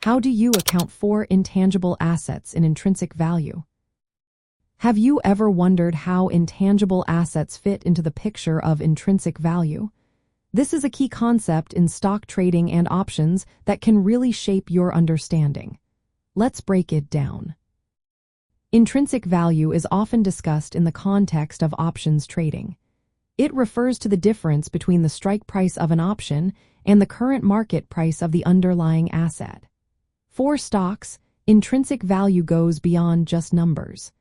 How do you account for intangible assets in intrinsic value? Have you ever wondered how intangible assets fit into the picture of intrinsic value? This is a key concept in stock trading and options that can really shape your understanding. Let's break it down. Intrinsic value is often discussed in the context of options trading. It refers to the difference between the strike price of an option and the current market price of the underlying asset. For stocks, intrinsic value goes beyond just numbers.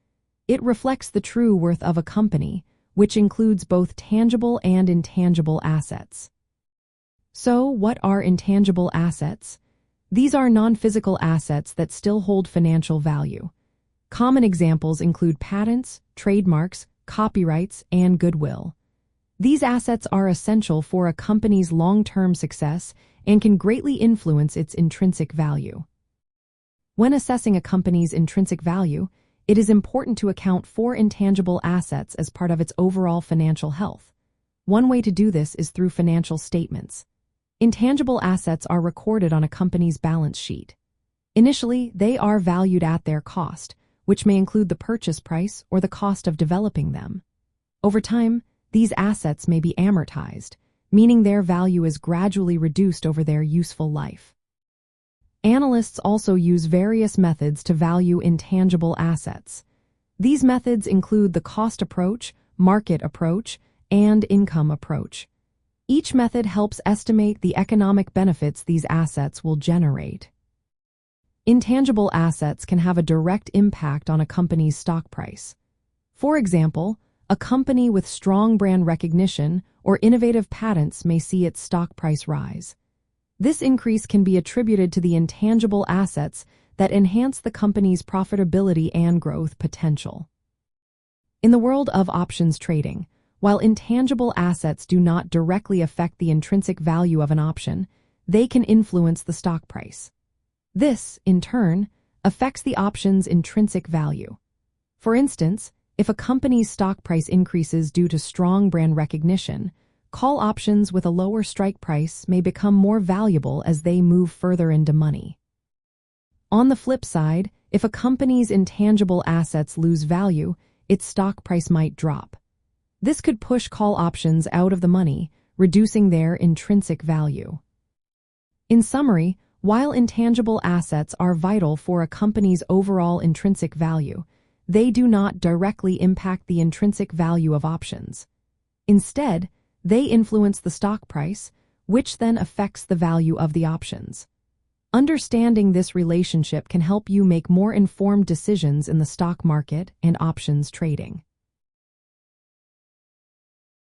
It reflects the true worth of a company, which includes both tangible and intangible assets. So, what are intangible assets? These are non-physical assets that still hold financial value. Common examples include patents, trademarks, copyrights, and goodwill. These assets are essential for a company's long-term success and can greatly influence its intrinsic value. When assessing a company's intrinsic value, it is important to account for intangible assets as part of its overall financial health. One way to do this is through financial statements. Intangible assets are recorded on a company's balance sheet. Initially, they are valued at their cost, which may include the purchase price or the cost of developing them. Over time, these assets may be amortized, meaning their value is gradually reduced over their useful life. Analysts also use various methods to value intangible assets. These methods include the cost approach, market approach, and income approach. Each method helps estimate the economic benefits these assets will generate. Intangible assets can have a direct impact on a company's stock price. For example, a company with strong brand recognition or innovative patents may see its stock price rise. This increase can be attributed to the intangible assets that enhance the company's profitability and growth potential. In the world of options trading, while intangible assets do not directly affect the intrinsic value of an option, they can influence the stock price. This, in turn, affects the option's intrinsic value. For instance, if a company's stock price increases due to strong brand recognition, call options with a lower strike price may become more valuable as they move further into money. On the flip side, if a company's intangible assets lose value, its stock price might drop. This could push call options out of the money, reducing their intrinsic value. In summary, while intangible assets are vital for a company's overall intrinsic value, they do not directly impact the intrinsic value of options. Instead, they influence the stock price, which then affects the value of the options. Understanding this relationship can help you make more informed decisions in the stock market and options trading.